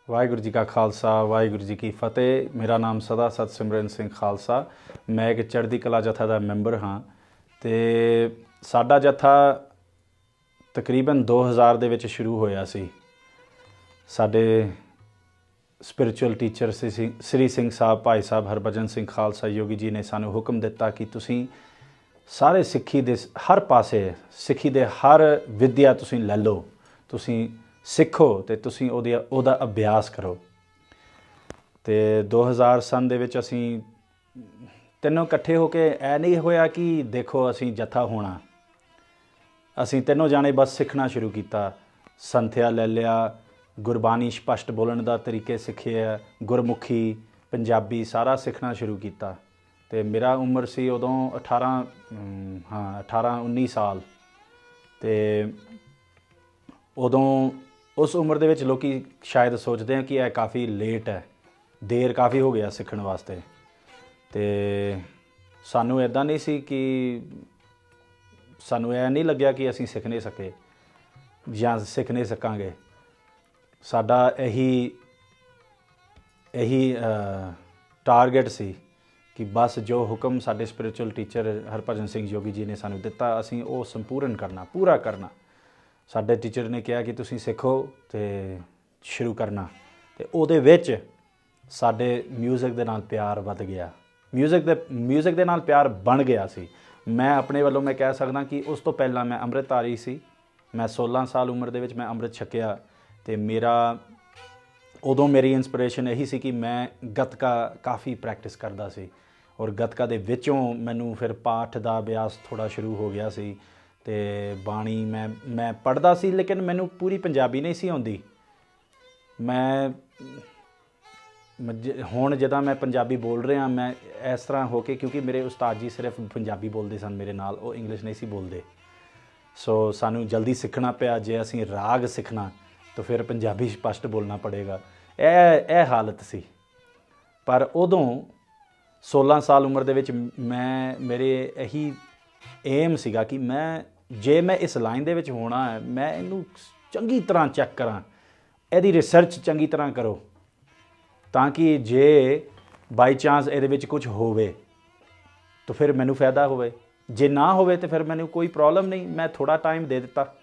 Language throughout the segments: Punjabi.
वाहिगुरू जी का खालसा वाहिगुरू जी की फतेह। मेरा नाम सदा सतसिमरन सिंह खालसा। मैं एक चढ़दी कला जथा का मैंबर हाँ। तो साडा जथा तकरीबन 2000 ਦੇ ਵਿੱਚ शुरू होया सी। साडे स्पिरिचुअल टीचर श्री सिंह साहब भाई साहब हरभजन सिंह खालसा योगी जी ने सानू हुक्म दिता कि तुसीं सारे सिੱਖੀ ਦੇ हर पासे सिੱਖੀ ਦੇ हर विद्या तुसीं ਲੈ ਲਓ, तुसीं सिखो तो तुसीं ਉਹਦਾ अभ्यास करो। तो 2000 सन ਦੇ ਵਿੱਚ ਅਸੀਂ ਤਿੰਨੋਂ ਇਕੱਠੇ ਹੋ ਕੇ ਇਹ नहीं होया कि देखो ਅਸੀਂ जथा होना, ਅਸੀਂ ਤਿੰਨੋਂ जाने बस सिखना शुरू किया। संथਿਆ ਲੈ लिया, गुरबानी स्पष्ट बोलने का तरीके सीखे, गुरमुखी पंजाबी सारा सीखना शुरू किया। तो मेरा उम्र सी उदों 18-19 साल। तो उदों उस उम्र दे विच लोकी शायद सोचते हैं कि यह काफ़ी लेट है, देर काफ़ी हो गया सीखने वास्ते। तो सानू इदां नहीं सी कि सानू यह नहीं लग्या कि असीं सीख नहीं सके या सीख नहीं सकांगे। साडा यही टारगेट सी कि बस जो हुक्म साडे स्पिरिचुअल टीचर हरभजन सिंह योगी जी ने सानू दिता असीं वो संपूर्ण करना, पूरा करना। साडे टीचर ने कहा कि तुसीं सिखो तो शुरू करना। तो उहदे विच साडे म्यूजिक दे नाल प्यार वध गया, म्यूजिक दे नाल प्यार बन गया सी। मैं अपने वालों मैं कह सकदा कि उस तो पहला मैं अमृतधारी सी। मैं 16 साल उम्र दे विच मैं अमृत छकिया। तो मेरा उदों मेरी इंस्पिरेशन यही सी कि मैं गतका काफ़ी प्रैक्टिस करदा सी और गतका दे विचों मैनू फिर पाठ दा अभ्यास थोड़ा शुरू हो गया सी। तो बाणी मैं पढ़दा सी लेकिन मैनू पूरी पंजाबी नहीं सी आउंदी। मैं हुण जिद्दां मैं पंजाबी बोल रहा मैं इस तरह हो के, क्योंकि मेरे उस्ताद जी सिर्फ पंजाबी बोलते सन मेरे नाल, वो इंग्लिश नहीं सी बोलते। सो सानू जल्दी सीखना पिया। जे असीं राग सीखना तो फिर पंजाबी स्पष्ट बोलना पड़ेगा। ए हालत सी। पर उदों 16 साल उम्र दे विच मैं मेरे यही एम सीगा कि मैं इस लाइन दे विच होना है, मैं इनू चंगी तरह चैक करा, इहदी रिसर्च चंगी तरह करो, ताकि जे बाई चांस इहदे विच कुछ होवे तो फिर मैनू फायदा होवे, जे ना होवे तो फिर मैनू कोई प्रॉब्लम नहीं। मैं थोड़ा टाइम दे दिता।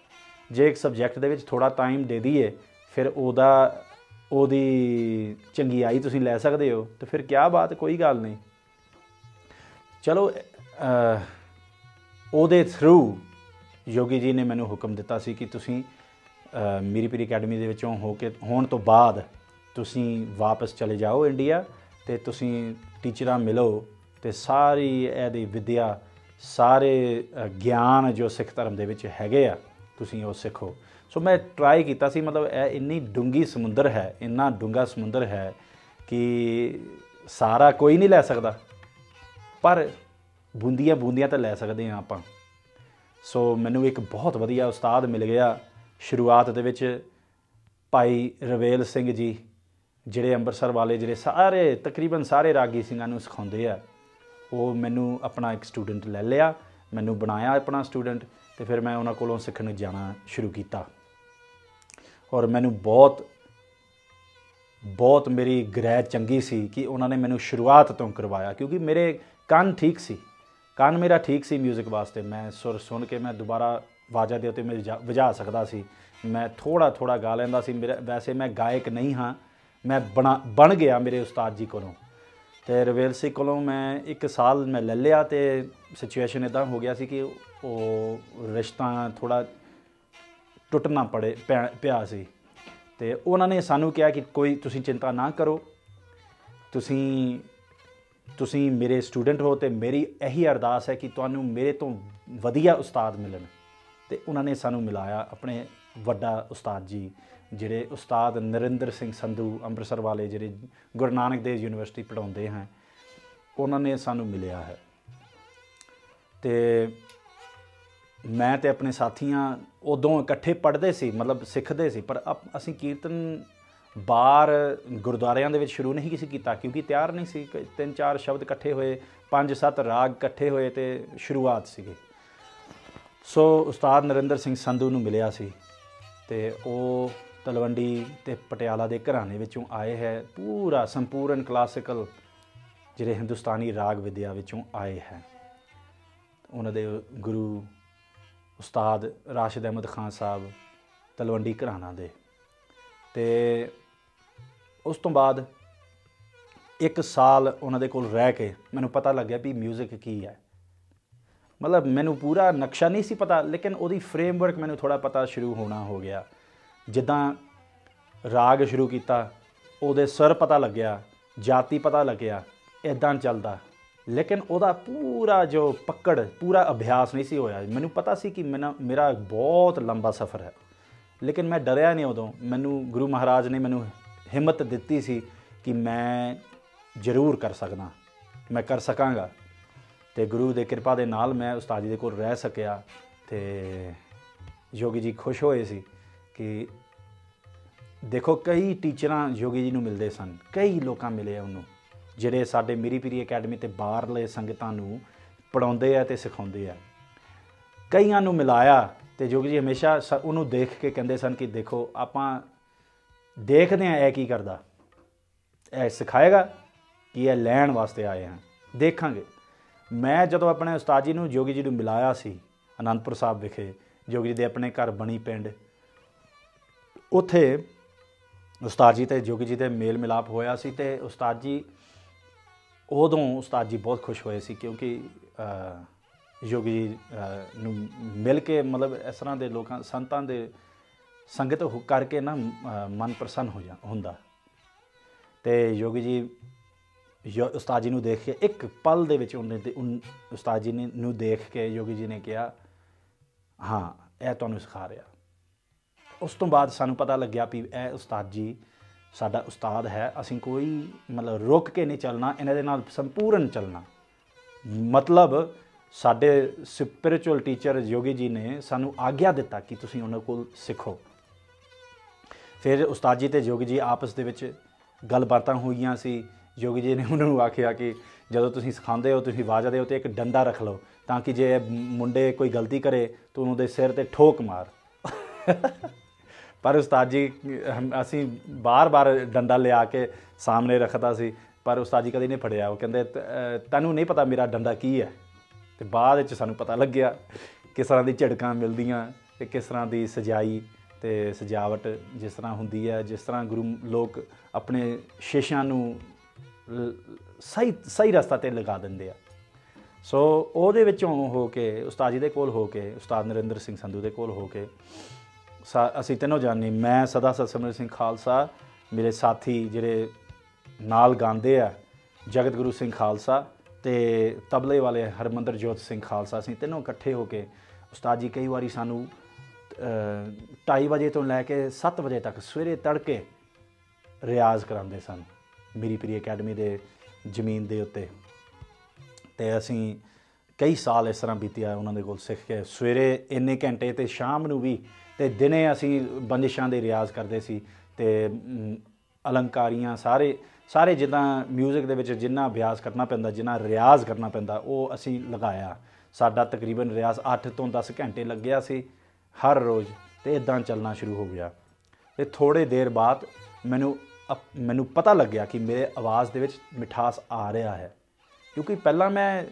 जे एक सबजैक्ट दे विच थोड़ा टाइम दे दीए फिर ओहदी चंगियाई तुसीं लै सकदे हो तो फिर क्या बात, कोई गल नहीं। चलो ਉਹਦੇ थ्रू योगी जी ने मैनू हुक्म दिता सी कि तुसीं मीरी पीरी अकैडमी दे विचों होण तो बाद तुसीं वापस चले जाओ इंडिया ते तुसीं टीचरां मिलो ते सारी इहदी विद्या सारे ज्ञान जो सिख धर्म दे विच हैगे आ तुसीं वो सिखो। सो मैं ट्राई कीता सी, मतलब इन्नी डूंगी समुंदर है, इन्ना डूंगा समुंदर है कि सारा कोई नहीं लै सकदा, पर बूंदियां बूंदियां तो लै सकते हैं आपां। सो मैनू एक बहुत वधिया उस्ताद मिल गया शुरुआत दे विच, भाई रवेल सिंह जी, जिहड़े अंमृतसर वाले जिहड़े सारे तकरीबन सारे रागी सिंघां नूं सिखाउंदे आ। वो मैनू अपना एक स्टूडेंट ले लिया, मैनू बनाया अपना स्टूडेंट, तो फिर मैं उन्हां कोलों सीखण जाना शुरू किया। और मैनू बहुत मेरी ग्रह चंगी सी कि उन्होंने मैनू शुरुआत तो करवाया, क्योंकि मेरे कान ठीक सी, कान मेरा ठीक सी म्यूजिक वास्ते। मैं सुर सुन के मैं दोबारा आवाज़ा दे उत्ते मैं वजा सकदा सी, मैं थोड़ा थोड़ा गा लैंदा सी। मेरा वैसे मैं गायक नहीं हाँ, मैं बन गया मेरे उस्ताद जी कोलों। तो रवेल सिंह कोलों मैं 1 साल मैं ले लिया। तो सिचुएशन इदा हो गया सी कि वो रिश्ता थोड़ा टुटना पिया सी। तो उन्होंने सानू कहा कि कोई तुसीं चिंता ना करो, तुसीं मेरे स्टूडेंट हो, तो मेरी यही अरदास है कि तुहानू मेरे तो वधिया उस्ताद मिलन। तो उन्होंने सानू मिलाया अपने वड्डा उस्ताद जी, जिहड़े उस्ताद नरिंदर सिंह संधू अमृतसर वाले, जिहड़े गुरु नानक देव यूनिवर्सिटी पढ़ाउंदे हैं, उन्होंने सानू मिलिया है। तो ਮੈਂ ਤੇ ਆਪਣੇ ਸਾਥੀਆਂ ਉਦੋਂ ਇਕੱਠੇ ਪੜ੍ਹਦੇ ਸੀ, ਮਤਲਬ ਸਿੱਖਦੇ ਸੀ, ਪਰ ਅਸੀਂ ਕੀਰਤਨ ਬਾਹਰ ਗੁਰਦੁਆਰਿਆਂ ਦੇ ਵਿੱਚ ਸ਼ੁਰੂ ਨਹੀਂ ਸੀ ਕੀਤਾ, ਕਿਉਂਕਿ ਤਿਆਰ ਨਹੀਂ ਸੀ। 3-4 ਸ਼ਬਦ ਇਕੱਠੇ ਹੋਏ, 5-7 ਰਾਗ ਇਕੱਠੇ ਹੋਏ ਤੇ ਸ਼ੁਰੂਆਤ ਸੀਗੀ। ਸੋ ਉਸਤਾਦ ਨਰਿੰਦਰ ਸਿੰਘ ਸੰਧੂ ਨੂੰ ਮਿਲਿਆ ਸੀ ਤੇ ਉਹ ਤਲਵੰਡੀ ਤੇ ਪਟਿਆਲਾ ਦੇ ਘਰਾਣੇ ਵਿੱਚੋਂ ਆਏ ਹੈ, ਪੂਰਾ ਸੰਪੂਰਨ ਕਲਾਸੀਕਲ ਜਿਹੜੇ ਹਿੰਦੁਸਤਾਨੀ ਰਾਗ ਵਿਦਿਆ ਵਿੱਚੋਂ ਆਏ ਹੈ। ਉਹਨਾਂ ਦੇ ਗੁਰੂ ਉਸਤਾਦ ਰਾਸ਼ਿਦ ਅਹਿਮਦ ਖਾਨ ਸਾਹਿਬ ਤਲਵੰਡੀ ਘਰਾਣਾ ਦੇ। ਤੇ ਉਸ ਤੋਂ ਬਾਅਦ 1 ਸਾਲ ਉਹਨਾਂ ਦੇ ਕੋਲ ਰਹਿ ਕੇ ਮੈਨੂੰ ਪਤਾ ਲੱਗਿਆ ਵੀ ਮਿਊਜ਼ਿਕ ਕੀ ਹੈ। ਮਤਲਬ ਮੈਨੂੰ ਪੂਰਾ ਨਕਸ਼ਾ ਨਹੀਂ ਸੀ ਪਤਾ, ਲੇਕਿਨ ਉਹਦੀ ਫਰੇਮਵਰਕ ਮੈਨੂੰ ਥੋੜ੍ਹਾ ਪਤਾ ਸ਼ੁਰੂ ਹੋਣਾ ਹੋ ਗਿਆ। ਜਿੱਦਾਂ ਰਾਗ ਸ਼ੁਰੂ ਕੀਤਾ, ਉਹਦੇ ਸਰ ਪਤਾ ਲੱਗਿਆ, ਜਾਤੀ ਪਤਾ ਲੱਗਿਆ, ਇੱਦਾਂ ਚੱਲਦਾ। ਲੇਕਿਨ ਉਹਦਾ ਪੂਰਾ ਜੋ ਪਕੜ, ਪੂਰਾ ਅਭਿਆਸ ਨਹੀਂ ਸੀ ਹੋਇਆ। ਮੈਨੂੰ ਪਤਾ ਸੀ ਕਿ ਮੇਰਾ ਬਹੁਤ ਲੰਬਾ ਸਫ਼ਰ ਹੈ, ਲੇਕਿਨ ਮੈਂ ਡਰਿਆ ਨਹੀਂ ਉਦੋਂ। ਮੈਨੂੰ ਗੁਰੂ ਮਹਾਰਾਜ ਨੇ ਮੈਨੂੰ ਹਿੰਮਤ ਦਿੱਤੀ ਸੀ ਕਿ ਮੈਂ ਜ਼ਰੂਰ ਕਰ ਸਕਦਾ, ਮੈਂ ਕਰ ਸਕਾਂਗਾ। ਅਤੇ ਗੁਰੂ ਦੇ ਕਿਰਪਾ ਦੇ ਨਾਲ ਮੈਂ ਉਸਤਾਦ ਜੀ ਦੇ ਕੋਲ ਰਹਿ ਸਕਿਆ। ਅਤੇ ਯੋਗੀ ਜੀ ਖੁਸ਼ ਹੋਏ ਸੀ ਕਿ ਦੇਖੋ ਕਈ ਟੀਚਰਾਂ ਯੋਗੀ ਜੀ ਨੂੰ ਮਿਲਦੇ ਸਨ, ਕਈ ਲੋਕਾਂ ਮਿਲੇ ਉਹਨੂੰ ਜਿਹੜੇ ਸਾਡੇ ਮੀਰੀ ਪੀਰੀ ਅਕੈਡਮੀ ਅਤੇ ਬਾਹਰਲੇ ਸੰਗਤਾਂ ਨੂੰ ਪੜ੍ਹਾਉਂਦੇ ਆ ਅਤੇ ਸਿਖਾਉਂਦੇ ਆ। ਕਈਆਂ ਨੂੰ ਮਿਲਾਇਆ ਅਤੇ ਯੋਗੀ ਜੀ ਹਮੇਸ਼ਾ ਉਹਨੂੰ ਦੇਖ ਕੇ ਕਹਿੰਦੇ ਸਨ ਕਿ ਦੇਖੋ ਆਪਾਂ ਦੇਖਦੇ ਹਾਂ ਇਹ ਕੀ ਕਰਦਾ, ਇਹ ਸਿਖਾਏਗਾ ਕਿ ਇਹ ਲੈਣ ਵਾਸਤੇ ਆਏ ਹਾਂ, ਦੇਖਾਂਗੇ। ਮੈਂ ਜਦੋਂ ਆਪਣੇ ਉਸਤਾਦ ਜੀ ਨੂੰ ਯੋਗੀ ਜੀ ਨੂੰ ਮਿਲਾਇਆ ਸੀ ਅਨੰਦਪੁਰ ਸਾਹਿਬ ਵਿਖੇ, ਯੋਗੀ ਜੀ ਦੇ ਆਪਣੇ ਘਰ ਬਣੀ ਪਿੰਡ, ਉੱਥੇ ਉਸਤਾਦ ਜੀ ਅਤੇ ਯੋਗੀ ਜੀ ਦੇ ਮੇਲ ਮਿਲਾਪ ਹੋਇਆ ਸੀ। ਅਤੇ ਉਸਤਾਦ ਜੀ ਬਹੁਤ ਖੁਸ਼ ਹੋਏ ਸੀ, ਕਿਉਂਕਿ ਯੋਗੀ ਜੀ ਨੂੰ ਮਿਲ ਕੇ ਮਤਲਬ ਇਸ ਤਰ੍ਹਾਂ ਦੇ ਲੋਕਾਂ ਸੰਤਾਂ ਦੇ ਸੰਗਤ ਕਰਕੇ ਨਾ ਮਨ ਪ੍ਰਸੰਨ ਹੁੰਦਾ। ਅਤੇ ਯੋਗੀ ਜੀ ਉਸਤਾਦ ਜੀ ਨੂੰ ਦੇਖ ਕੇ ਇੱਕ ਪਲ ਦੇ ਵਿੱਚ ਉਸਤਾਦ ਜੀ ਨੂੰ ਦੇਖ ਕੇ ਯੋਗੀ ਜੀ ਨੇ ਕਿਹਾ, ਹਾਂ ਇਹ ਤੁਹਾਨੂੰ ਸਿਖਾ ਰਿਹਾ। ਉਸ ਤੋਂ ਬਾਅਦ ਸਾਨੂੰ ਪਤਾ ਲੱਗਿਆ ਵੀ ਇਹ ਉਸਤਾਦ ਜੀ ਸਾਡਾ ਉਸਤਾਦ ਹੈ। ਅਸੀਂ ਕੋਈ ਮਤਲਬ ਰੁਕ ਕੇ ਨਹੀਂ ਚੱਲਣਾ, ਇਹਨਾਂ ਦੇ ਨਾਲ ਸੰਪੂਰਨ ਚੱਲਣਾ। ਮਤਲਬ ਸਾਡੇ ਸਪਿਰਿਚੁਅਲ ਟੀਚਰ ਯੋਗੀ ਜੀ ਨੇ ਸਾਨੂੰ ਆਗਿਆ ਦਿੱਤਾ ਕਿ ਤੁਸੀਂ ਉਹਨਾਂ ਕੋਲ ਸਿੱਖੋ। ਫਿਰ ਉਸਤਾਦ ਜੀ ਅਤੇ ਯੋਗੀ ਜੀ ਆਪਸ ਦੇ ਵਿੱਚ ਗੱਲਬਾਤਾਂ ਹੋਈਆਂ ਸੀ। ਯੋਗੀ ਜੀ ਨੇ ਉਹਨਾਂ ਨੂੰ ਆਖਿਆ ਕਿ ਜਦੋਂ ਤੁਸੀਂ ਸਿਖਾਉਂਦੇ ਹੋ ਤੁਸੀਂ ਆਵਾਜ਼ ਦਿਓ ਅਤੇ ਇੱਕ ਡੰਡਾ ਰੱਖ ਲਓ, ਤਾਂ ਕਿ ਜੇ ਮੁੰਡੇ ਕੋਈ ਗਲਤੀ ਕਰੇ ਤਾਂ ਉਹਨਾਂ ਦੇ ਸਿਰ 'ਤੇ ਠੋਕ ਮਾਰ। ਪਰ ਉਸਤਾਦ ਜੀ ਅਸੀਂ ਬਾਰ-ਬਾਰ ਡੰਡਾ ਲਿਆ ਕੇ ਸਾਹਮਣੇ ਰੱਖਦਾ ਸੀ, ਪਰ ਉਸਤਾਦ ਜੀ ਕਦੇ ਨਹੀਂ ਫੜਿਆ। ਉਹ ਕਹਿੰਦੇ ਤੈਨੂੰ ਨਹੀਂ ਪਤਾ ਮੇਰਾ ਡੰਡਾ ਕੀ ਹੈ। ਅਤੇ ਬਾਅਦ ਵਿੱਚ ਸਾਨੂੰ ਪਤਾ ਲੱਗਿਆ ਕਿਸ ਤਰ੍ਹਾਂ ਦੀ ਝਿੜਕਾਂ ਮਿਲਦੀਆਂ ਅਤੇ ਕਿਸ ਤਰ੍ਹਾਂ ਦੀ ਸਜਾਈ ਅਤੇ ਸਜਾਵਟ ਜਿਸ ਤਰ੍ਹਾਂ ਹੁੰਦੀ ਹੈ, ਜਿਸ ਤਰ੍ਹਾਂ ਗੁਰੂ ਲੋਕ ਆਪਣੇ ਸ਼ੀਸ਼ਿਆਂ ਨੂੰ ਸਹੀ ਰਸਤਾ 'ਤੇ ਲਗਾ ਦਿੰਦੇ ਆ। ਸੋ ਉਹਦੇ ਵਿੱਚੋਂ ਹੋ ਕੇ ਉਸਤਾਦ ਜੀ ਦੇ ਕੋਲ ਹੋ ਕੇ, ਉਸਤਾਦ ਨਰਿੰਦਰ ਸਿੰਘ ਸੰਧੂ ਦੇ ਕੋਲ ਹੋ ਕੇ ਅਸੀਂ ਤਿੰਨੋਂ ਜਾਣੇ, ਮੈਂ ਸਦਾ ਸਤਸਿਮਰਨ ਸਿੰਘ ਖਾਲਸਾ, ਮੇਰੇ ਸਾਥੀ ਜਿਹੜੇ ਨਾਲ ਗਾਉਂਦੇ ਆ ਜਗਤ ਗੁਰੂ ਸਿੰਘ ਖਾਲਸਾ ਅਤੇ ਤਬਲੇ ਵਾਲੇ ਹਰਮੰਦਰ ਜੋਤ ਸਿੰਘ ਖਾਲਸਾ, ਅਸੀਂ ਤਿੰਨੋਂ ਇਕੱਠੇ ਹੋ ਕੇ ਉਸਤਾਦ ਜੀ ਕਈ ਵਾਰੀ ਸਾਨੂੰ 2:30 ਵਜੇ ਤੋਂ ਲੈ ਕੇ 7 ਵਜੇ ਤੱਕ ਸਵੇਰੇ ਤੜਕੇ ਰਿਆਜ਼ ਕਰਾਉਂਦੇ ਸਨ ਮੀਰੀ ਪੀਰੀ ਅਕੈਡਮੀ ਦੇ ਜ਼ਮੀਨ ਦੇ ਉੱਤੇ। ਅਤੇ ਅਸੀਂ ਕਈ ਸਾਲ ਇਸ ਤਰ੍ਹਾਂ ਬੀਤਿਆ ਉਹਨਾਂ ਦੇ ਕੋਲ ਸਿੱਖ ਕੇ, ਸਵੇਰੇ ਇੰਨੇ ਘੰਟੇ ਅਤੇ ਸ਼ਾਮ ਨੂੰ ਵੀ, ਅਤੇ ਦਿਨੇ ਅਸੀਂ ਬੰਦਿਸ਼ਾਂ ਦੇ ਰਿਆਜ਼ ਕਰਦੇ ਸੀ। ਅਤੇ ਅਲੰਕਾਰੀਆਂ ਸਾਰੇ ਜਿੱਦਾਂ ਮਿਊਜ਼ਿਕ ਦੇ ਵਿੱਚ ਜਿੰਨਾ ਅਭਿਆਸ ਕਰਨਾ ਪੈਂਦਾ, ਜਿੰਨਾ ਰਿਆਜ਼ ਕਰਨਾ ਪੈਂਦਾ, ਉਹ ਅਸੀਂ ਲਗਾਇਆ। ਸਾਡਾ ਤਕਰੀਬਨ ਰਿਆਜ਼ 8 ਤੋਂ 10 ਘੰਟੇ ਲੱਗਿਆ ਸੀ ਹਰ ਰੋਜ਼, ਅਤੇ ਇੱਦਾਂ ਚੱਲਣਾ ਸ਼ੁਰੂ ਹੋ ਗਿਆ। ਅਤੇ ਥੋੜ੍ਹੇ ਦੇਰ ਬਾਅਦ ਮੈਨੂੰ ਪਤਾ ਲੱਗਿਆ ਕਿ ਮੇਰੇ ਆਵਾਜ਼ ਦੇ ਵਿੱਚ ਮਿਠਾਸ ਆ ਰਿਹਾ ਹੈ, ਕਿਉਂਕਿ ਪਹਿਲਾਂ ਮੈਂ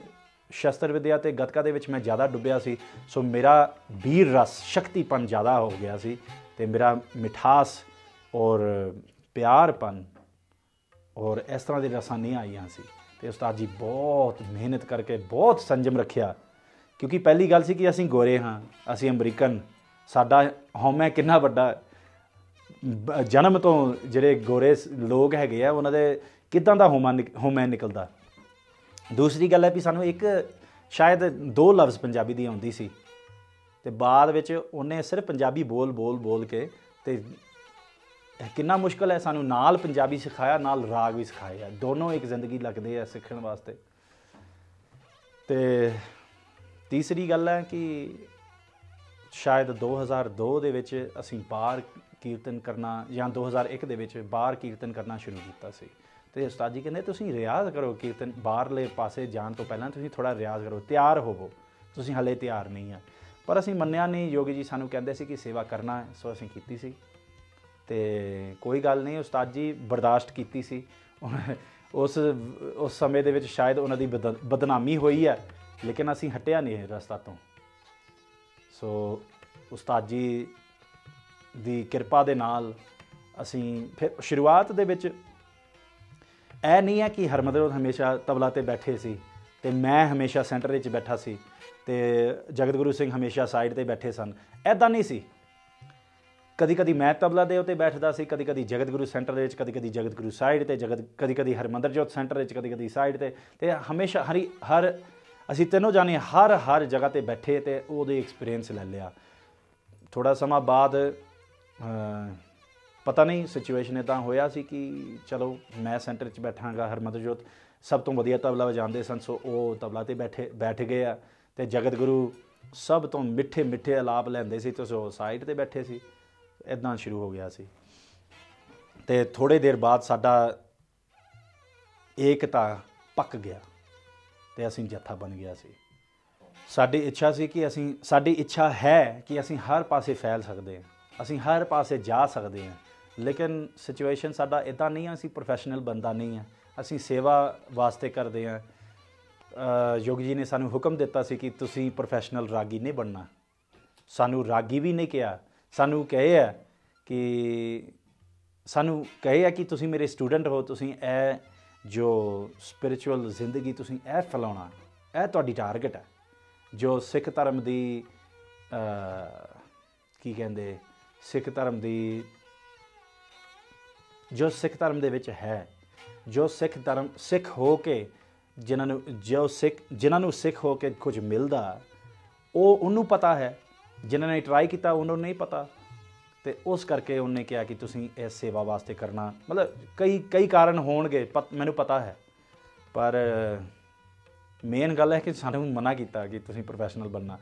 ਸ਼ਸਤਰ ਵਿਦਿਆ ਅਤੇ ਗੱਤਕਾ ਦੇ ਵਿੱਚ ਮੈਂ ਜ਼ਿਆਦਾ ਡੁੱਬਿਆ ਸੀ। ਸੋ ਮੇਰਾ ਵੀਰ ਰਸ, ਸ਼ਕਤੀਪਨ ਜ਼ਿਆਦਾ ਹੋ ਗਿਆ ਸੀ, ਅਤੇ ਮੇਰਾ ਮਿਠਾਸ ਔਰ ਪਿਆਰਪਨ ਔਰ ਇਸ ਤਰ੍ਹਾਂ ਦੀ ਰਸਾਂ ਨਹੀਂ ਆਈਆਂ ਸੀ। ਅਤੇ ਉਸਤਾਦ ਜੀ ਬਹੁਤ ਮਿਹਨਤ ਕਰਕੇ ਬਹੁਤ ਸੰਜਮ ਰੱਖਿਆ, ਕਿਉਂਕਿ ਪਹਿਲੀ ਗੱਲ ਸੀ ਕਿ ਅਸੀਂ ਗੋਰੇ ਹਾਂ, ਅਸੀਂ ਅਮਰੀਕਨ, ਸਾਡਾ ਹਉਮੈ ਕਿੰਨਾ ਵੱਡਾ, ਜਨਮ ਤੋਂ ਜਿਹੜੇ ਗੋਰੇ ਲੋਕ ਹੈਗੇ ਆ ਉਹਨਾਂ ਦੇ ਕਿੱਦਾਂ ਦਾ ਹਉਮੈ ਨਿਕਲਦਾ। ਦੂਸਰੀ ਗੱਲ ਹੈ ਵੀ ਸਾਨੂੰ ਇੱਕ ਸ਼ਾਇਦ 2 ਲਫ਼ਜ਼ ਪੰਜਾਬੀ ਦੀ ਆਉਂਦੀ ਸੀ, ਅਤੇ ਬਾਅਦ ਵਿੱਚ ਉਹਨੇ ਸਿਰਫ ਪੰਜਾਬੀ ਬੋਲ ਕੇ, ਅਤੇ ਕਿੰਨਾ ਮੁਸ਼ਕਿਲ ਹੈ, ਸਾਨੂੰ ਨਾਲ ਪੰਜਾਬੀ ਸਿਖਾਇਆ, ਨਾਲ ਰਾਗ ਵੀ ਸਿਖਾਇਆ, ਦੋਨੋਂ ਇੱਕ ਜ਼ਿੰਦਗੀ ਲੱਗਦੇ ਆ ਸਿੱਖਣ ਵਾਸਤੇ। ਅਤੇ ਤੀਸਰੀ ਗੱਲ ਹੈ ਕਿ ਸ਼ਾਇਦ 2002 ਦੇ ਵਿੱਚ ਅਸੀਂ ਬਾਹਰ ਕੀਰਤਨ ਕਰਨਾ, ਜਾਂ 2001 ਦੇ ਵਿੱਚ ਬਾਹਰ ਕੀਰਤਨ ਕਰਨਾ ਸ਼ੁਰੂ ਕੀਤਾ ਸੀ। ਤੇ ਉਸਤਾਦ ਜੀ ਕਹਿੰਦੇ ਤੁਸੀਂ ਰਿਆਜ਼ ਕਰੋ, ਕੀਰਤਨ ਬਾਹਰਲੇ ਪਾਸੇ ਜਾਣ ਤੋਂ ਪਹਿਲਾਂ ਤੁਸੀਂ ਥੋੜ੍ਹਾ ਰਿਆਜ਼ ਕਰੋ, ਤਿਆਰ ਹੋਵੋ, ਤੁਸੀਂ ਹਾਲੇ ਤਿਆਰ ਨਹੀਂ ਆ। ਪਰ ਅਸੀਂ ਮੰਨਿਆ ਨਹੀਂ। ਯੋਗੀ ਜੀ ਸਾਨੂੰ ਕਹਿੰਦੇ ਸੀ ਕਿ ਸੇਵਾ ਕਰਨਾ ਹੈ, ਸੋ ਅਸੀਂ ਕੀਤੀ ਸੀ। ਤੇ ਕੋਈ ਗੱਲ ਨਹੀਂ, ਉਸਤਾਦ ਜੀ ਬਰਦਾਸ਼ਤ ਕੀਤੀ ਸੀ। ਉਸ ਸਮੇਂ ਦੇ ਵਿੱਚ ਸ਼ਾਇਦ ਉਹਨਾਂ ਦੀ ਬਦਨਾਮੀ ਹੋਈ ਹੈ, ਲੇਕਿਨ ਅਸੀਂ ਹਟਿਆ ਨਹੀਂ ਰਸਤਾ ਤੋਂ। ਸੋ ਉਸਤਾਦ ਜੀ ਦੀ ਕਿਰਪਾ ਦੇ ਨਾਲ ਅਸੀਂ ਫਿਰ ਸ਼ੁਰੂਆਤ ਦੇ ਵਿੱਚ ਇਹ ਨਹੀਂ ਹੈ ਕਿ ਹਰਮੰਦਰ ਹਮੇਸ਼ਾ ਤਬਲਾ 'ਤੇ ਬੈਠੇ ਸੀ ਅਤੇ ਮੈਂ ਹਮੇਸ਼ਾ ਸੈਂਟਰ ਵਿੱਚ ਬੈਠਾ ਸੀ ਅਤੇ ਜਗਤ ਗੁਰੂ ਸਿੰਘ ਹਮੇਸ਼ਾ ਸਾਈਡ 'ਤੇ ਬੈਠੇ ਸਨ। ਇੱਦਾਂ ਨਹੀਂ ਸੀ। ਕਦੀ ਕਦੀ ਮੈਂ ਤਬਲਾ ਦੇ ਉੱਤੇ ਬੈਠਦਾ ਸੀ, ਕਦੀ ਕਦੀ ਜਗਤ ਗੁਰੂ ਸੈਂਟਰ ਦੇ ਵਿੱਚ, ਕਦੀ ਕਦੀ ਜਗਤ ਗੁਰੂ ਸਾਈਡ 'ਤੇ, ਕਦੀ ਕਦੀ ਹਰਮੰਦਰ ਜੋਤ ਸੈਂਟਰ ਵਿੱਚ, ਕਦੀ ਕਦੀ ਸਾਈਡ 'ਤੇ। ਅਤੇ ਹਮੇਸ਼ਾ ਹਰ ਅਸੀਂ ਤਿੰਨੋਂ ਜਾਣੇ ਹਰ ਜਗ੍ਹਾ 'ਤੇ ਬੈਠੇ ਅਤੇ ਉਹਦੇ ਐਕਸਪੀਰੀਅੰਸ ਲੈ ਲਿਆ। ਥੋੜ੍ਹਾ ਸਮਾਂ ਬਾਅਦ ਪਤਾ ਨਹੀਂ ਸਿਚੁਏਸ਼ਨ ਇੱਦਾਂ ਹੋਇਆ ਸੀ ਕਿ ਚਲੋ ਮੈਂ ਸੈਂਟਰ 'ਚ ਬੈਠਾਂਗਾ, ਹਰਮੰਦਰ ਜੋਤ ਸਭ ਤੋਂ ਵਧੀਆ ਤਬਲਾ ਵਜਾਉਂਦੇ ਸਨ, ਸੋ ਉਹ ਤਬਲਾ 'ਤੇ ਬੈਠ ਗਏ ਆ। ਅਤੇ ਜਗਤ ਗੁਰੂ ਸਭ ਤੋਂ ਮਿੱਠੇ ਅਲਾਪ ਲੈਂਦੇ ਸੀ, ਅਤੇ ਸੋ ਸਾਈਡ 'ਤੇ ਬੈਠੇ ਸੀ। ਇੱਦਾਂ ਸ਼ੁਰੂ ਹੋ ਗਿਆ ਸੀ। ਅਤੇ ਥੋੜ੍ਹੇ ਦੇਰ ਬਾਅਦ ਸਾਡਾ ਏਕਤਾ ਪੱਕ ਗਿਆ ਅਤੇ ਅਸੀਂ ਜੱਥਾ ਬਣ ਗਿਆ ਸੀ। ਸਾਡੀ ਇੱਛਾ ਸੀ ਕਿ ਸਾਡੀ ਇੱਛਾ ਹੈ ਕਿ ਅਸੀਂ ਹਰ ਪਾਸੇ ਫੈਲ ਸਕਦੇ ਹਾਂ, ਅਸੀਂ ਹਰ ਪਾਸੇ ਜਾ ਸਕਦੇ ਹਾਂ, ਲੇਕਿਨ ਸਿਚੁਏਸ਼ਨ ਸਾਡਾ ਇੱਦਾਂ ਨਹੀਂ ਹੈ। ਅਸੀਂ ਪ੍ਰੋਫੈਸ਼ਨਲ ਬੰਦਾ ਨਹੀਂ ਹੈ, ਅਸੀਂ ਸੇਵਾ ਵਾਸਤੇ ਕਰਦੇ ਹਾਂ। ਯੋਗੀ ਜੀ ਨੇ ਸਾਨੂੰ ਹੁਕਮ ਦਿੱਤਾ ਸੀ ਕਿ ਤੁਸੀਂ ਪ੍ਰੋਫੈਸ਼ਨਲ ਰਾਗੀ ਨਹੀਂ ਬਣਨਾ। ਸਾਨੂੰ ਰਾਗੀ ਵੀ ਨਹੀਂ ਕਿਹਾ, ਸਾਨੂੰ ਕਹੇ ਹੈ ਕਿ ਤੁਸੀਂ ਮੇਰੇ ਸਟੂਡੈਂਟ ਹੋ, ਤੁਸੀਂ ਇਹ ਜੋ ਸਪਿਰਿਚੁਅਲ ਜ਼ਿੰਦਗੀ ਤੁਸੀਂ ਇਹ ਫੈਲਾਉਣਾ, ਇਹ ਤੁਹਾਡੀ ਟਾਰਗੇਟ ਹੈ। ਜੋ ਸਿੱਖ ਧਰਮ ਦੀ ਸਿੱਖ ਧਰਮ ਦੇ ਵਿੱਚ ਹੈ, ਜੋ ਸਿੱਖ ਹੋ ਕੇ ਜਿਨ੍ਹਾਂ ਨੂੰ ਸਿੱਖ ਹੋ ਕੇ ਕੁਝ ਮਿਲਦਾ, ਉਹਨੂੰ ਪਤਾ ਹੈ। ਜਿਨ੍ਹਾਂ ਨੇ ਟਰਾਈ ਕੀਤਾ ਉਹਨਾਂ ਨੂੰ ਨਹੀਂ ਪਤਾ। ਅਤੇ ਉਸ ਕਰਕੇ ਉਹਨੇ ਕਿਹਾ ਕਿ ਤੁਸੀਂ ਇਸ ਸੇਵਾ ਵਾਸਤੇ ਕਰਨਾ, ਮਤਲਬ ਕਈ ਕਾਰਨ ਹੋਣਗੇ, ਮੈਨੂੰ ਪਤਾ ਹੈ। ਪਰ ਮੇਨ ਗੱਲ ਹੈ ਕਿ ਸਾਨੂੰ ਮਨਾ ਕੀਤਾ ਕਿ ਤੁਸੀਂ ਪ੍ਰੋਫੈਸ਼ਨਲ ਬਣਨਾ।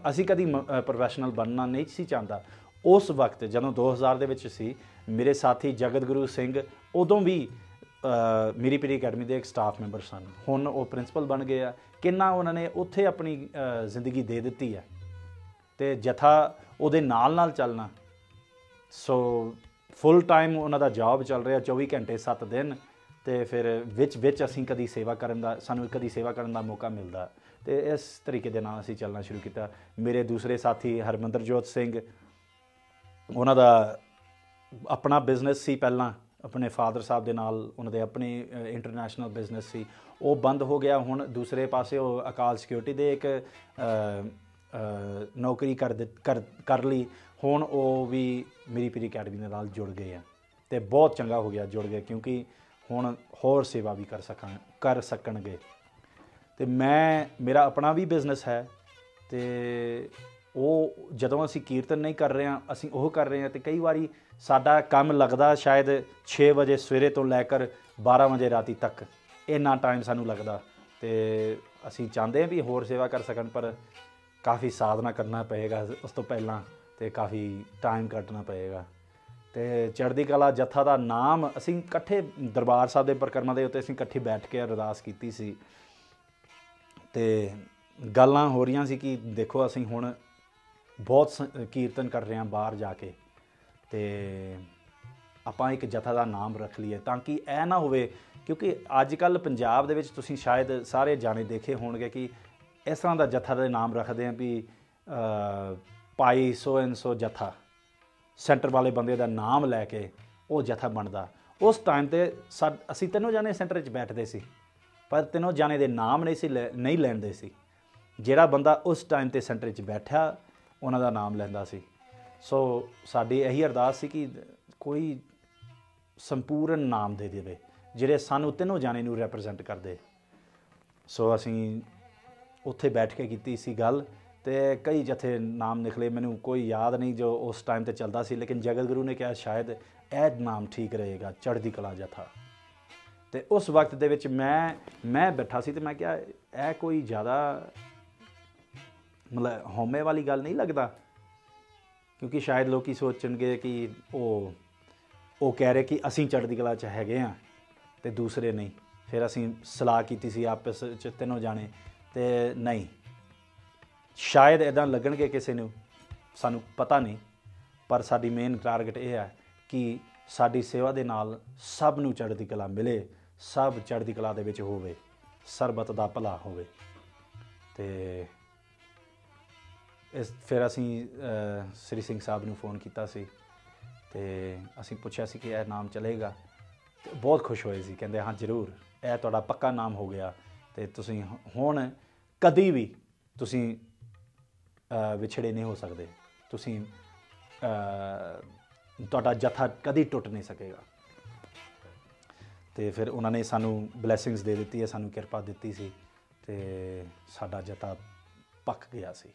ਅਸੀਂ ਕਦੀ ਪ੍ਰੋਫੈਸ਼ਨਲ ਬਣਨਾ ਨਹੀਂ ਸੀ ਚਾਹੁੰਦਾ। ਉਸ ਵਕਤ ਜਦੋਂ 2000 ਦੇ ਵਿੱਚ ਸੀ, ਮੇਰੇ ਸਾਥੀ ਜਗਤ ਗੁਰੂ ਸਿੰਘ ਉਦੋਂ ਵੀ ਮੀਰੀ ਪੀਰੀ ਅਕੈਡਮੀ ਦੇ ਇੱਕ ਸਟਾਫ ਮੈਂਬਰ ਸਨ। ਹੁਣ ਉਹ ਪ੍ਰਿੰਸੀਪਲ ਬਣ ਗਏ ਆ। ਕਿੰਨਾ ਉਹਨਾਂ ਨੇ ਉੱਥੇ ਆਪਣੀ ਜ਼ਿੰਦਗੀ ਦੇ ਦਿੱਤੀ ਹੈ ਅਤੇ ਜੱਥਾ ਉਹਦੇ ਨਾਲ ਚੱਲਣਾ। ਸੋ ਫੁੱਲ ਟਾਈਮ ਉਹਨਾਂ ਦਾ ਜੋਬ ਚੱਲ ਰਿਹਾ, 24 ਘੰਟੇ 7 ਦਿਨ। ਅਤੇ ਫਿਰ ਵਿੱਚ ਸਾਨੂੰ ਕਦੀ ਸੇਵਾ ਕਰਨ ਦਾ ਮੌਕਾ ਮਿਲਦਾ, ਅਤੇ ਇਸ ਤਰੀਕੇ ਦੇ ਨਾਲ ਅਸੀਂ ਚੱਲਣਾ ਸ਼ੁਰੂ ਕੀਤਾ। ਮੇਰੇ ਦੂਸਰੇ ਸਾਥੀ ਹਰਮੰਦਰ ਜੋਤ ਸਿੰਘ, ਉਹਨਾਂ ਦਾ ਆਪਣਾ ਬਿਜ਼ਨਸ ਸੀ ਪਹਿਲਾਂ, ਆਪਣੇ ਫਾਦਰ ਸਾਹਿਬ ਦੇ ਨਾਲ ਉਹਨਾਂ ਦੇ ਆਪਣੇ ਇੰਟਰਨੈਸ਼ਨਲ ਬਿਜ਼ਨਸ ਸੀ, ਉਹ ਬੰਦ ਹੋ ਗਿਆ। ਹੁਣ ਦੂਸਰੇ ਪਾਸੇ ਉਹ ਅਕਾਲ ਸਿਕਿਉਰਿਟੀ ਦੇ ਇੱਕ ਨੌਕਰੀ ਕਰ ਲਈ। ਹੁਣ ਉਹ ਵੀ ਮੀਰੀ ਪੀਰੀ ਅਕੈਡਮੀ ਦੇ ਨਾਲ ਜੁੜ ਗਏ ਆ, ਅਤੇ ਬਹੁਤ ਚੰਗਾ ਹੋ ਗਿਆ ਜੁੜ ਗਏ, ਕਿਉਂਕਿ ਹੁਣ ਹੋਰ ਸੇਵਾ ਵੀ ਕਰ ਸਕਣਗੇ। ਅਤੇ ਮੇਰਾ ਆਪਣਾ ਵੀ ਬਿਜ਼ਨਸ ਹੈ, ਅਤੇ ਉਹ ਜਦੋਂ ਅਸੀਂ ਕੀਰਤਨ ਨਹੀਂ ਕਰ ਰਹੇ ਹਾਂ, ਅਸੀਂ ਉਹ ਕਰ ਰਹੇ ਹਾਂ। ਅਤੇ ਕਈ ਵਾਰੀ ਸਾਡਾ ਕੰਮ ਲੱਗਦਾ ਸ਼ਾਇਦ 6 ਵਜੇ ਸਵੇਰੇ ਤੋਂ ਲੈ ਕਰ 12 ਵਜੇ ਰਾਤੀ ਤੱਕ, ਇੰਨਾ ਟਾਈਮ ਸਾਨੂੰ ਲੱਗਦਾ। ਅਤੇ ਅਸੀਂ ਚਾਹੁੰਦੇ ਹਾਂ ਵੀ ਹੋਰ ਸੇਵਾ ਕਰ ਸਕਣ, ਪਰ ਕਾਫੀ ਸਾਧਨਾ ਕਰਨਾ ਪਏਗਾ ਉਸ ਤੋਂ ਪਹਿਲਾਂ, ਅਤੇ ਕਾਫੀ ਟਾਈਮ ਕੱਢਣਾ ਪਏਗਾ। ਅਤੇ ਚੜ੍ਹਦੀ ਕਲਾ ਜੱਥਾ ਦਾ ਨਾਮ ਅਸੀਂ ਇਕੱਠੇ ਦਰਬਾਰ ਸਾਹਿਬ ਦੇ ਪਰਿਕਰਮਾ ਦੇ ਉੱਤੇ ਅਸੀਂ ਇਕੱਠੇ ਬੈਠ ਕੇ ਅਰਦਾਸ ਕੀਤੀ ਸੀ, ਅਤੇ ਗੱਲਾਂ ਹੋ ਰਹੀਆਂ ਸੀ ਕਿ ਦੇਖੋ ਅਸੀਂ ਹੁਣ ਬਹੁਤ ਕੀਰਤਨ ਕਰ ਰਹੇ ਹਾਂ ਬਾਹਰ ਜਾ ਕੇ, ਅਤੇ ਆਪਾਂ ਇੱਕ ਜੱਥਾ ਦਾ ਨਾਮ ਰੱਖ ਲਈਏ, ਤਾਂ ਕਿ ਇਹ ਨਾ ਹੋਵੇ। ਕਿਉਂਕਿ ਅੱਜ ਕੱਲ੍ਹ ਪੰਜਾਬ ਦੇ ਵਿੱਚ ਤੁਸੀਂ ਸ਼ਾਇਦ ਸਾਰੇ ਜਾਣੇ ਦੇਖੇ ਹੋਣਗੇ ਕਿ ਇਸ ਤਰ੍ਹਾਂ ਦਾ ਜੱਥਾ ਦੇ ਨਾਮ ਰੱਖਦੇ ਹਾਂ ਵੀ ਭਾਈ ਸੋ ਐਂਡ ਸੋ ਜੱਥਾ, ਸੈਂਟਰ ਵਾਲੇ ਬੰਦੇ ਦਾ ਨਾਮ ਲੈ ਕੇ ਉਹ ਜੱਥਾ ਬਣਦਾ। ਉਸ ਟਾਈਮ 'ਤੇ ਅਸੀਂ ਤਿੰਨੋਂ ਜਾਣੇ ਸੈਂਟਰ 'ਚ ਬੈਠਦੇ ਸੀ, ਪਰ ਤਿੰਨੋਂ ਜਾਣੇ ਦੇ ਨਾਮ ਨਹੀਂ ਲੈਂਦੇ ਸੀ। ਜਿਹੜਾ ਬੰਦਾ ਉਸ ਟਾਈਮ 'ਤੇ ਸੈਂਟਰ 'ਚ ਬੈਠਾ, ਉਹਨਾਂ ਦਾ ਨਾਮ ਲੈਂਦਾ ਸੀ। ਸੋ ਸਾਡੀ ਇਹੀ ਅਰਦਾਸ ਸੀ ਕਿ ਕੋਈ ਸੰਪੂਰਨ ਨਾਮ ਦੇ ਦੇਵੇ, ਜਿਹੜੇ ਸਾਨੂੰ ਤਿੰਨੋਂ ਜਾਣੇ ਨੂੰ ਰੈਪਰਜੈਂਟ ਕਰਦੇ। ਸੋ ਅਸੀਂ ਉੱਥੇ ਬੈਠ ਕੇ ਕੀਤੀ ਸੀ ਗੱਲ, ਅਤੇ ਕਈ ਜਥੇ ਨਾਮ ਨਿਕਲੇ, ਮੈਨੂੰ ਕੋਈ ਯਾਦ ਨਹੀਂ ਜੋ ਉਸ ਟਾਈਮ 'ਤੇ ਚੱਲਦਾ ਸੀ, ਲੇਕਿਨ ਜਗਤ ਗੁਰੂ ਨੇ ਕਿਹਾ ਸ਼ਾਇਦ ਇਹ ਨਾਮ ਠੀਕ ਰਹੇਗਾ, ਚੜ੍ਹਦੀ ਕਲਾ ਜੱਥਾ। ਅਤੇ ਉਸ ਵਕਤ ਦੇ ਵਿੱਚ ਮੈਂ ਬੈਠਾ ਸੀ, ਅਤੇ ਮੈਂ ਕਿਹਾ ਇਹ ਕੋਈ ਜ਼ਿਆਦਾ ਮਤਲਬ ਹਉਮੈ ਵਾਲੀ ਗੱਲ ਨਹੀਂ ਲੱਗਦਾ ਕਿਉਂਕਿ ਸ਼ਾਇਦ ਲੋਕੀ ਸੋਚਣਗੇ ਕਿ ਉਹ ਕਹਿ ਰਹੇ ਕਿ ਅਸੀਂ ਚੜ੍ਹਦੀ ਕਲਾ 'ਚ ਹੈਗੇ ਹਾਂ ਤੇ ਦੂਸਰੇ ਨਹੀਂ। ਫਿਰ ਅਸੀਂ ਸਲਾਹ ਕੀਤੀ ਸੀ ਆਪਸ 'ਚ ਤਿੰਨੋਂ ਜਾਣੇ, ਤੇ ਨਹੀਂ, ਸ਼ਾਇਦ ਇੱਦਾਂ ਲੱਗਣਗੇ ਕਿਸੇ ਨੂੰ, ਸਾਨੂੰ ਪਤਾ ਨਹੀਂ, ਪਰ ਸਾਡੀ ਮੇਨ ਟਾਰਗੇਟ ਇਹ ਹੈ ਕਿ ਸਾਡੀ ਸੇਵਾ ਦੇ ਨਾਲ ਸਭ ਨੂੰ ਚੜ੍ਹਦੀ ਕਲਾ ਮਿਲੇ, ਸਭ ਚੜ੍ਹਦੀ ਕਲਾ ਦੇ ਵਿੱਚ ਹੋਵੇ, ਸਰਬਤ ਦਾ ਭਲਾ ਹੋਵੇ। ਤੇ ਫਿਰ ਅਸੀਂ ਸ੍ਰੀ ਸਿੰਘ ਸਾਹਿਬ ਨੂੰ ਫੋਨ ਕੀਤਾ ਸੀ ਤੇ ਅਸੀਂ ਪੁੱਛਿਆ ਸੀ ਕਿ ਇਹ ਨਾਮ ਚੱਲੇਗਾ, ਤੇ ਬਹੁਤ ਖੁਸ਼ ਹੋਏ ਸੀ। ਕਹਿੰਦੇ ਹਾਂ ਜ਼ਰੂਰ, ਇਹ ਤੁਹਾਡਾ ਪੱਕਾ ਨਾਮ ਹੋ ਗਿਆ, ਤੇ ਤੁਸੀਂ ਹੁਣ ਕਦੀ ਵੀ ਤੁਸੀਂ ਵਿਛੜੇ ਨਹੀਂ ਹੋ ਸਕਦੇ, ਤੁਸੀਂ ਤੁਹਾਡਾ ਜੱਥਾ ਕਦੀ ਟੁੱਟ ਨਹੀਂ ਸਕੇਗਾ। ਤੇ ਫਿਰ ਉਹਨਾਂ ਨੇ ਸਾਨੂੰ ਬਲੈਸਿੰਗਸ ਦੇ ਦਿੱਤੀ ਹੈ, ਸਾਨੂੰ ਕਿਰਪਾ ਦਿੱਤੀ ਸੀ, ਤੇ ਸਾਡਾ ਜੱਥਾ ਪੱਕ ਗਿਆ ਸੀ।